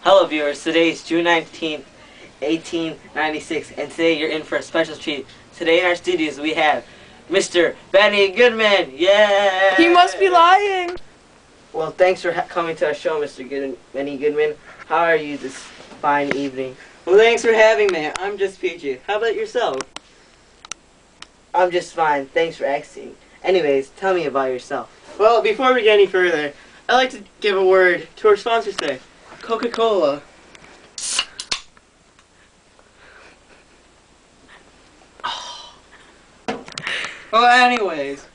Hello viewers, today is June 19th, 1896, and today you're in for a special treat. Today in our studios we have Mr. Benny Goodman. Yeah! He must be lying! Well, thanks for coming to our show, Benny Goodman. How are you this fine evening? Well, thanks for having me. I'm just peachy. How about yourself? I'm just fine. Thanks for asking. Anyways, tell me about yourself. Well, before we get any further, I'd like to give a word to our sponsors today, Coca-Cola. Well, anyways.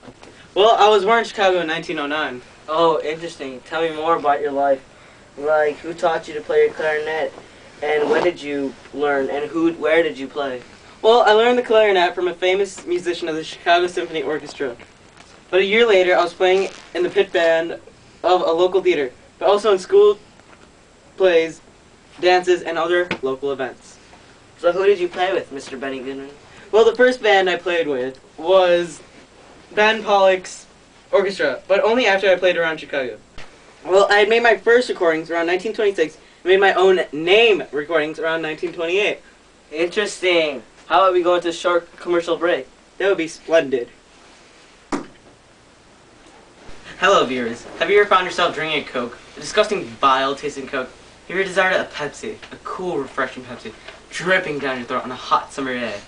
Well, I was born in Chicago in 1909. Oh, interesting. Tell me more about your life. Like, who taught you to play your clarinet, and when did you learn, and where did you play? Well, I learned the clarinet from a famous musician of the Chicago Symphony Orchestra. But a year later, I was playing in the pit band of a local theater, but also in school plays, dances, and other local events. So who did you play with, Mr. Benny Goodman? Well, the first band I played with was Ben Pollock's orchestra, but only after I played around Chicago. Well, I had made my first recordings around 1926, and made my own name recordings around 1928. Interesting. How about we go into a short commercial break? That would be splendid. Hello viewers, have you ever found yourself drinking a Coke, a disgusting vile tasting Coke? Have you ever desired a Pepsi, a cool refreshing Pepsi, dripping down your throat on a hot summer day?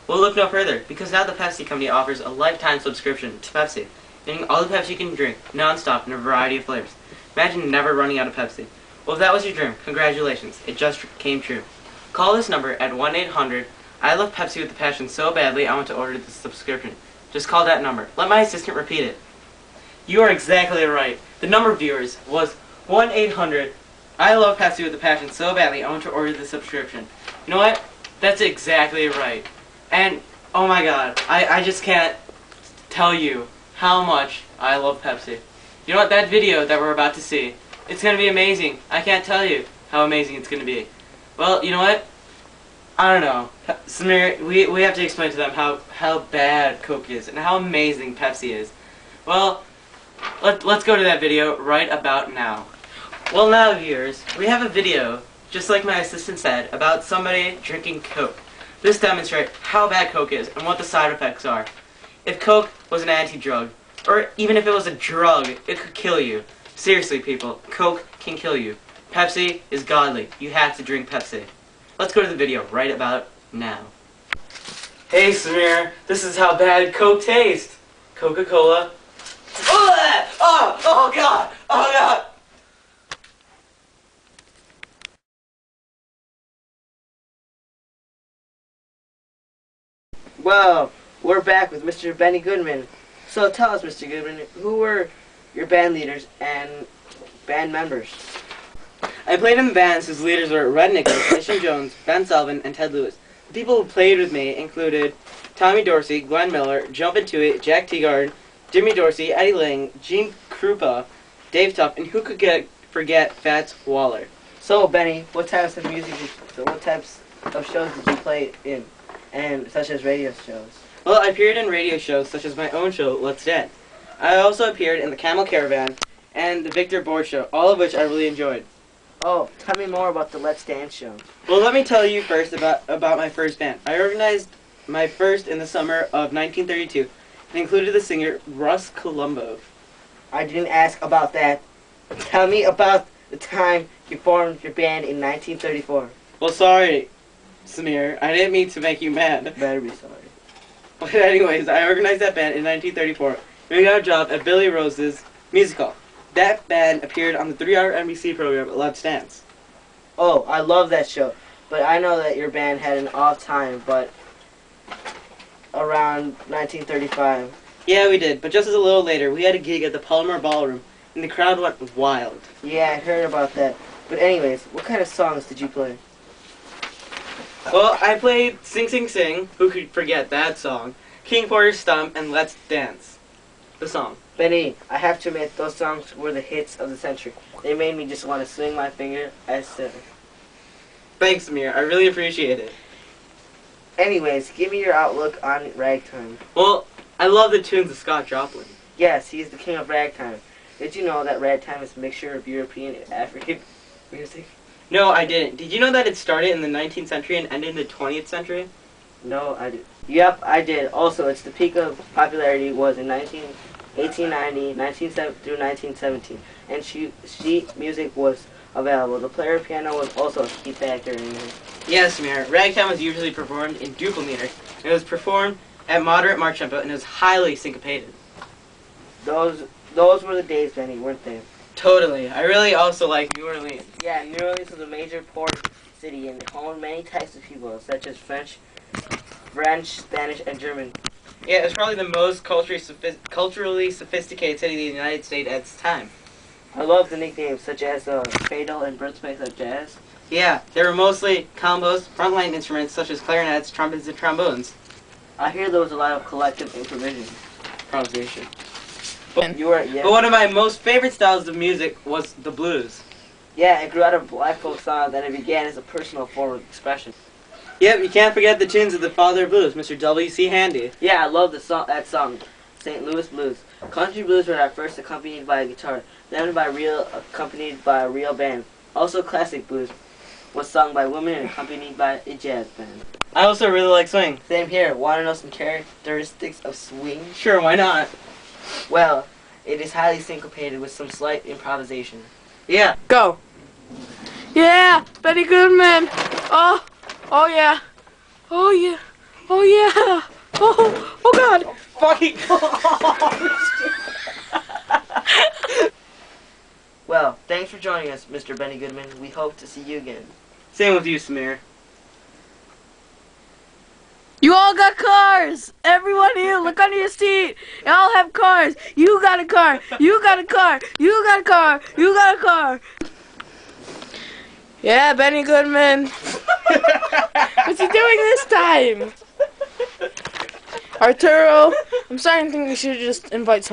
Well, look no further, because now the Pepsi company offers a lifetime subscription to Pepsi, meaning all the Pepsi you can drink, non-stop, in a variety of flavors. Imagine never running out of Pepsi. Well, if that was your dream, congratulations, it just came true. Call this number at 1-800, I love Pepsi with a passion so badly I want to order this subscription. Just call that number. Let my assistant repeat it. You are exactly right. The number of viewers was 1-800, I love Pepsi with a passion so badly I want to order the subscription. You know what? That's exactly right. And, oh my god, I just can't tell you how much I love Pepsi. You know what? That video that we're about to see, it's going to be amazing. I can't tell you how amazing it's going to be. Well, you know what? I don't know. Samir, we have to explain to them how bad Coke is and how amazing Pepsi is. Well, let's go to that video right about now. Well now viewers, we have a video, just like my assistant said, about somebody drinking Coke. This demonstrates how bad Coke is and what the side effects are. If Coke was an anti-drug, or even if it was a drug, it could kill you. Seriously people, Coke can kill you. Pepsi is godly. You have to drink Pepsi. Let's go to the video right about now. Hey Samir, this is how bad Coke tastes. Coca-Cola. Oh god! Oh god! Well, we're back with Mr. Benny Goodman. So tell us, Mr. Goodman, who were your band leaders and band members? I played in bands whose leaders were Red Nichols, Isham Jones, Ben Sullivan, and Ted Lewis. The people who played with me included Tommy Dorsey, Glenn Miller, Jumpin' Toohey, Jack Teagarden, Jimmy Dorsey, Eddie Lang, Gene Krupa, Dave Tuff, and who could forget Fats Waller. So, Benny, what types of shows did you play in, and such as radio shows? Well, I appeared in radio shows such as my own show, Let's Dance. I also appeared in the Camel Caravan and the Victor Board Show, all of which I really enjoyed. Oh, tell me more about the Let's Dance show. Well, let me tell you first about my first band. I organized my first in the summer of 1932 and included the singer Russ Columbo. I didn't ask about that. Tell me about the time you formed your band in 1934. Well, sorry, Samir. I didn't mean to make you mad. Better be sorry. But anyways, I organized that band in 1934. We got a job at Billy Rose's music hall. That band appeared on the 3-hour NBC program Let's Dance. Oh, I love that show. But I know that your band had an off time, but around 1935. Yeah, we did. But just as a little later, we had a gig at the Palmer Ballroom, and the crowd went wild. Yeah, I heard about that. But anyways, what kind of songs did you play? Well, I played Sing Sing Sing, who could forget that song, King Porter's Stump, and Let's Dance, the song. Benny, I have to admit, those songs were the hits of the century. They made me just want to swing my finger as said. Thanks, Amir. I really appreciate it. Anyways, give me your outlook on ragtime. Well, I love the tunes of Scott Joplin. Yes, he's the king of ragtime. Did you know that ragtime is a mixture of European and African music? No, I didn't. Did you know that it started in the 19th century and ended in the 20th century? No, I did. Yep, I did. Also, its the peak of popularity was in 1890, 1970 through 1917, and sheet music was available. The player piano was also a key factor in it. Yes, Mayor. Ragtime was usually performed in duple meter. It was performed at moderate march tempo and it was highly syncopated. Those were the days, Benny, weren't they? Totally. I really also like New Orleans. Yeah, New Orleans was a major port city and home many types of people, such as French, Spanish, and German. Yeah, it was probably the most culturally sophisticated city in the United States at its time. I love the nicknames such as cradle and birthplace of jazz. Yeah, they were mostly combos, frontline instruments such as clarinets, trumpets, and trombones. I hear there was a lot of collective Improvisation. But But one of my most favorite styles of music was the blues. Yeah, it grew out of black folk song, then it began as a personal form of expression. Yep, you can't forget the tunes of the father of blues, Mr. W.C. Handy. Yeah, I love that song, St. Louis Blues. Country blues were at first accompanied by a guitar, then accompanied by a real band. Also, classic blues was sung by women and accompanied by a jazz band. I also really like swing. Same here. Want to know some characteristics of swing? Sure, why not? Well, it is highly syncopated with some slight improvisation. Yeah. Go. Yeah, Benny Goodman. Oh yeah. Oh yeah. Oh yeah. Oh God. Fucking Well, thanks for joining us, Mr. Benny Goodman. We hope to see you again. Same with you, Samir. You all got cars. Everyone here, look under your seat. Y'all have cars. You got a car. You got a car. You got a car. You got a car. Yeah, Benny Goodman. What's he doing this time? Arturo, I'm starting to think we should just invite someone.